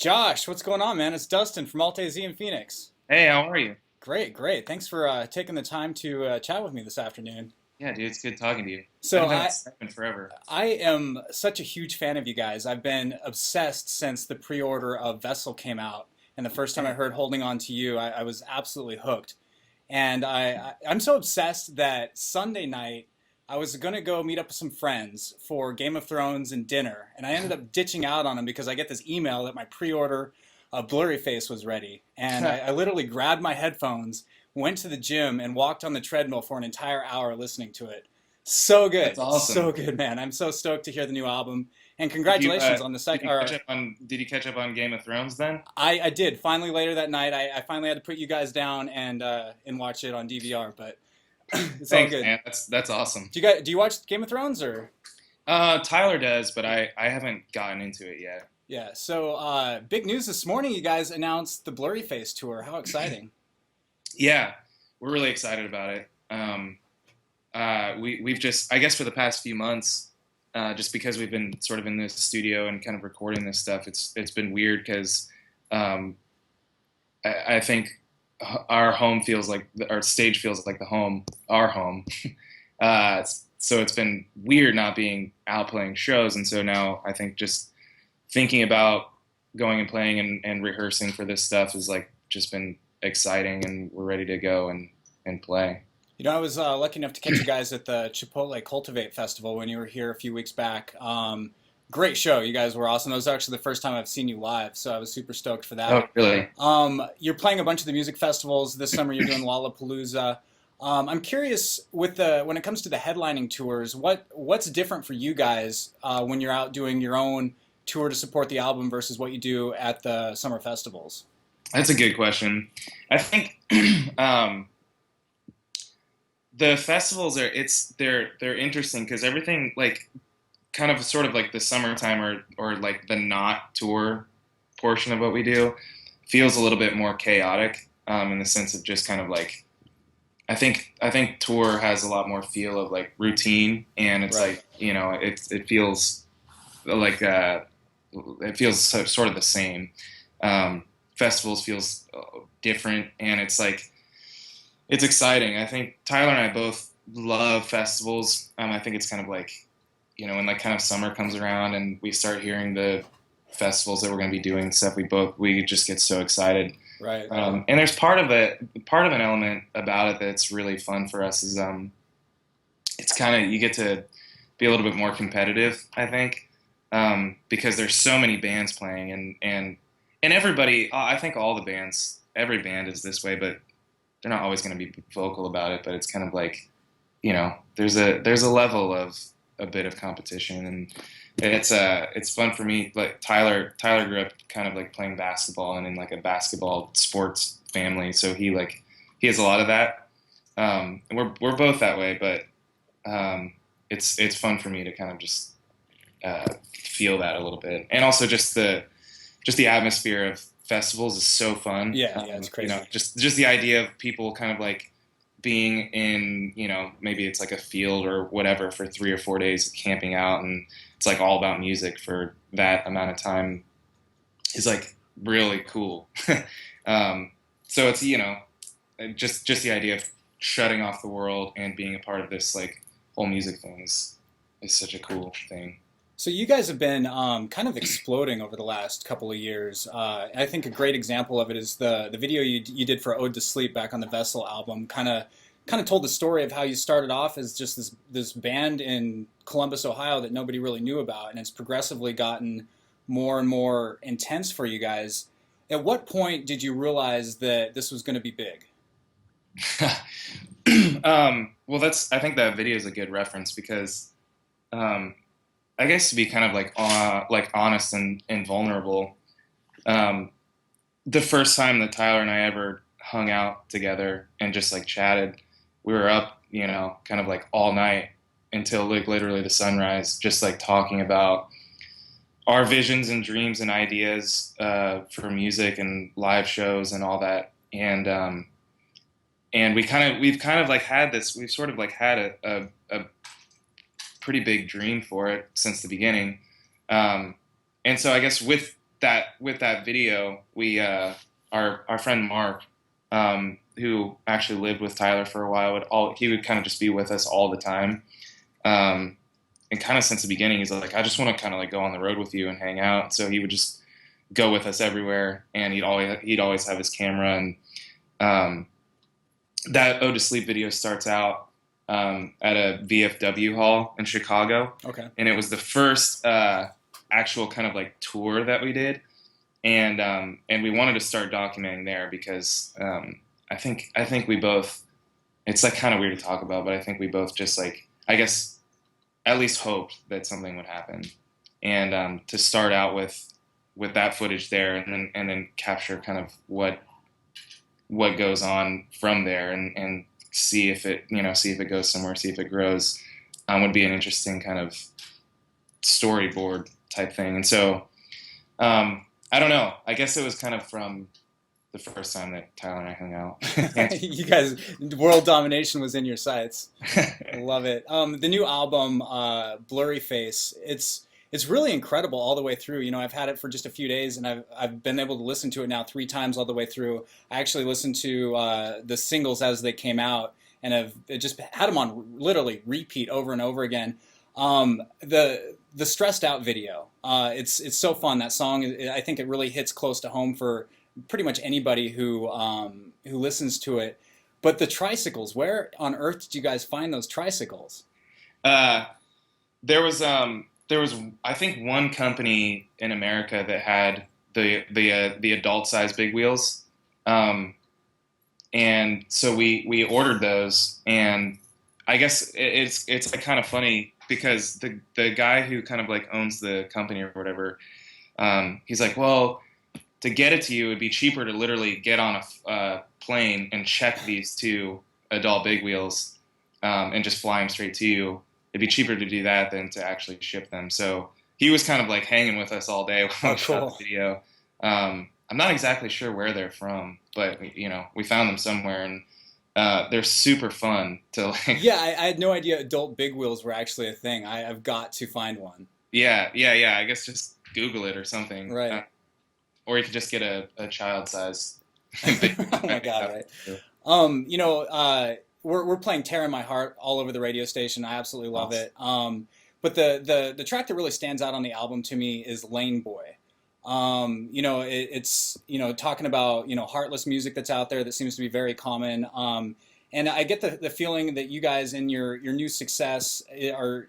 Josh, what's going on, man? It's Dustin from Alt AZ in Phoenix. Hey, how are you? Great, great. Thanks for taking the time to chat with me this afternoon. Yeah, dude, it's good talking to you. So Haven't done I this in forever. I am such a huge fan of you guys. I've been obsessed since the pre-order of Vessel came out, and the first time I heard Holding On to You, I was absolutely hooked. And I'm so obsessed that Sunday night I was gonna go meet up with some friends for Game of Thrones and dinner, and I ended up ditching out on them because I get this email that my pre-order of Blurryface was ready, and I literally grabbed my headphones, went to the gym, and walked on the treadmill for an entire hour listening to it. That's So awesome. good, man. I'm so stoked to hear the new album, and Did you congratulations on the second. Or did you catch up on Game of Thrones then? I did finally later that night. I finally had to put you guys down and watch it on DVR, but it's all Thanks, good. man. That's awesome. Do you watch Game of Thrones or? Tyler does, but I haven't gotten into it yet. Yeah. So big news this morning. You guys announced the Blurryface tour. How exciting! Yeah, we're really excited about it. We've just, I guess, for the past few months, just because we've been sort of in this studio and kind of recording this stuff, it's been weird because um, I think our home feels like our stage feels like the home, our home. So it's been weird not being out playing shows, and so now I think just thinking about going and playing and rehearsing for this stuff is like just been exciting, and we're ready to go and play. I was lucky enough to catch you guys at the Chipotle Cultivate Festival when you were here a few weeks back. Great show. You guys were awesome. That was actually the first time I've seen you live, so I was super stoked for that. Oh, really? You're playing a bunch of the music festivals this summer. You're doing Lollapalooza. I'm curious with the when it comes to the headlining tours, what's different for you guys when you're out doing your own tour to support the album versus what you do at the summer festivals? That's a good question. I think um, the festivals they're interesting because everything like kind of sort of like the summertime or like the not tour portion of what we do feels a little bit more chaotic in the sense of just kind of like I think tour has a lot more feel of like routine, and it's Right. like it feels like it feels sort of the same. Festivals feels different, and it's like it's exciting. I think Tyler and I both love festivals. I think it's kind of like when like kind of summer comes around and we start hearing the festivals that we're going to be doing and stuff, we just get so excited. Right. And there's part of an element about it that's really fun for us is it's kind of you get to be a little bit more competitive, I think, because there's so many bands playing and everybody. I think all the bands, every band is this way, but they're not always going to be vocal about it. But it's kind of like there's a level of a bit of competition, and it's fun for me. Like Tyler grew up kind of like playing basketball and in like a basketball sports family, so he has a lot of that. And we're both that way, but it's fun for me to kind of just feel that a little bit, and also just the atmosphere of festivals is so fun. Yeah, yeah, it's crazy. Just the idea of people kind of like being in, maybe it's like a field or whatever for 3 or 4 days camping out, and it's like all about music for that amount of time is like really cool. um, so it's just the idea of shutting off the world and being a part of this like whole music thing is such a cool thing. So you guys have been kind of exploding over the last couple of years. I think a great example of it is the video you did for "Ode to Sleep" back on the Vessel album. Kind of told the story of how you started off as just this band in Columbus, Ohio that nobody really knew about, and it's progressively gotten more and more intense for you guys. At what point did you realize that this was going to be big? Well, I think that video is a good reference because um, I guess to be kind of like honest and vulnerable. Um, the first time that Tyler and I ever hung out together and just like chatted, we were up, kind of like all night until like literally the sunrise, just like talking about our visions and dreams and ideas for music and live shows and all that. And we've kind of like had this, we've sort of like had a pretty big dream for it since the beginning. Um, and so I guess with that with that video, we our friend Mark, who actually lived with Tyler for a while, he would kind of just be with us all the time. And kind of since the beginning, he's like, I just want to kind of like go on the road with you and hang out. So he would just go with us everywhere, and he'd always have his camera. And that "Ode to Sleep" video starts out at a VFW hall in Chicago. Okay. And it was the first actual kind of like tour that we did, and we wanted to start documenting there because I think we both. It's like kind of weird to talk about, but I think we both just like, I guess, at least hoped that something would happen, and to start out with that footage there, and then capture kind of what goes on from there, and see if it goes somewhere, see if it grows, would be an interesting kind of storyboard type thing. And so I don't know. I guess it was kind of from the first time that Tyler and I hung out. You guys, world domination was in your sights. I love it. The new album, Blurryface, it's really incredible all the way through. You know, I've had it for just a few days, and I've been able to listen to it now 3 times all the way through. I actually listened to the singles as they came out, and I've just had them on literally repeat over and over again. The Stressed Out video, it's so fun. That song, I think it really hits close to home for pretty much anybody who listens to it. But the tricycles, where on earth did you guys find those tricycles? There was I think one company in America that had the adult size big wheels, and so we ordered those. And I guess it's like kind of funny because the guy who kind of like owns the company or whatever, he's like, well, to get it to you, it'd be cheaper to literally get on a plane and check these 2 adult big wheels, and just fly them straight to you. It'd be cheaper to do that than to actually ship them. So he was kind of like hanging with us all day while we shot the video. I'm not exactly sure where they're from, but we found them somewhere, and they're super fun to like. Yeah, I had no idea adult big wheels were actually a thing. I've got to find one. Yeah. I guess just Google it or something. Right. Or you could just get a child size. Oh my God! Right. We're playing "Tear in My Heart" all over the radio station. I absolutely love it. But the track that really stands out on the album to me is "Lane Boy." It's talking about heartless music that's out there that seems to be very common. And I get the feeling that you guys in your new success are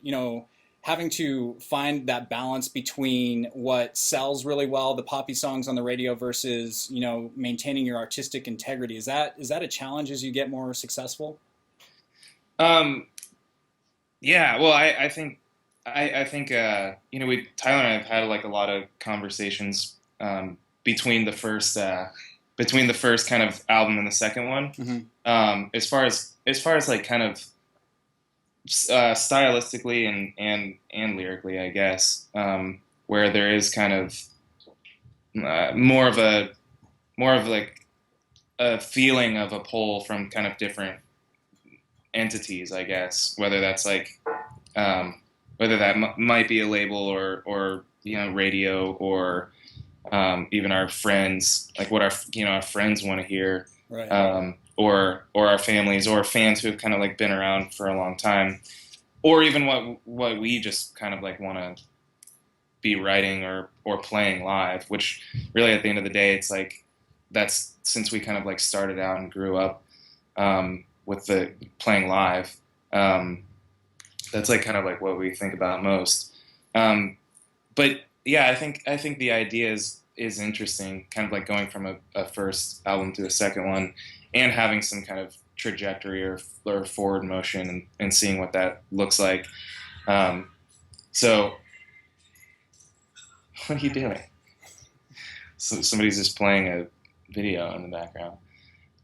having to find that balance between what sells really well, the poppy songs on the radio, versus maintaining your artistic integrity. Is that a challenge as you get more successful? Yeah. Well, I think Tyler and I have had like a lot of conversations between the first kind of album and the second one. Mm-hmm. As far as like kind of stylistically and lyrically, I guess, where there is kind of more of like a feeling of a pull from kind of different entities, I guess, whether that's like whether that might be a label or radio, or even our friends, like what our friends want to hear. Right. Or our families, or fans who have kind of like been around for a long time, or even what we just kind of like want to be writing or playing live, which really at the end of the day, it's like that's since we kind of like started out and grew up with the playing live, that's like kind of like what we think about most. But yeah, I think the idea is interesting, kind of like going from a first album to a second one, and having some kind of trajectory or forward motion, and seeing what that looks like. So, what are you doing? So somebody's just playing a video in the background.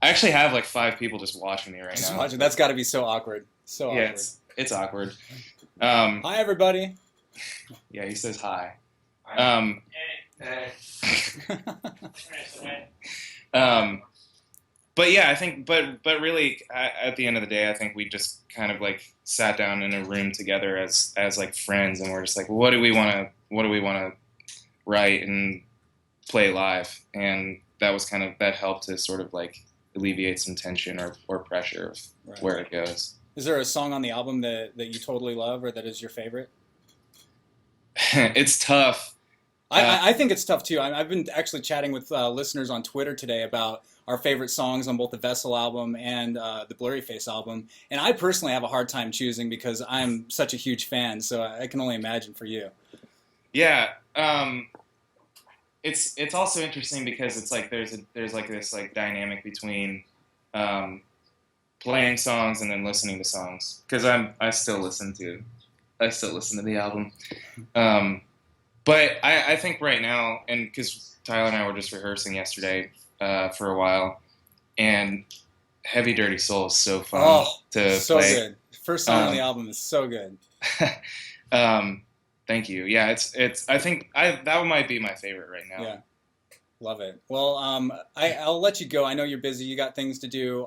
I actually have like 5 people just watching me right now. Watching. That's got to be so awkward. So yeah, awkward. It's awkward. Hi, everybody. Yeah, he says hi. But yeah, I think, but really, at the end of the day, I think we just kind of like sat down in a room together as like friends, and we're just like, what do we want to write, and play live, and that helped to sort of like alleviate some tension or pressure of Right. where it goes. Is there a song on the album that you totally love or that is your favorite? It's tough. I think it's tough too. I've been actually chatting with listeners on Twitter today about our favorite songs on both the Vessel album and the Blurryface album, and I personally have a hard time choosing because I'm such a huge fan. So I can only imagine for you. Yeah, it's also interesting because it's like there's like this like dynamic between playing songs and then listening to songs, because I still listen to the album. But I think right now, and because Tyler and I were just rehearsing yesterday for a while, and Heavy Dirty Soul is so fun to so play. Good. First song on the album is so good. Thank you. Yeah, I think that might be my favorite right now. Yeah, love it. Well, I'll let you go. I know you're busy. You got things to do.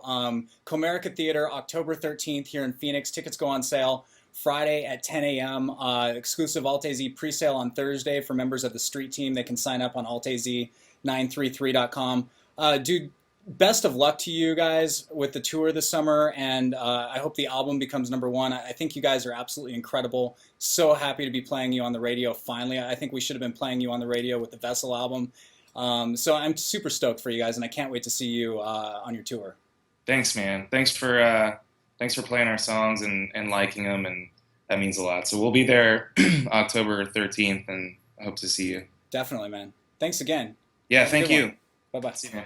Comerica Theatre, October 13th here in Phoenix. Tickets go on sale Friday at 10 a.m. Exclusive AltAZ pre-sale on Thursday for members of the street team. They can sign up on altaz933.com. Dude, best of luck to you guys with the tour this summer, and I hope the album becomes #1. I think you guys are absolutely incredible. So happy to be playing you on the radio finally. I think we should have been playing you on the radio with the Vessel album. So I'm super stoked for you guys, and I can't wait to see you on your tour. Thanks, man. Thanks for playing our songs and liking them, and that means a lot. So we'll be there October 13th, and I hope to see you. Definitely, man. Thanks again. Yeah, thank you. Bye-bye. See you, man.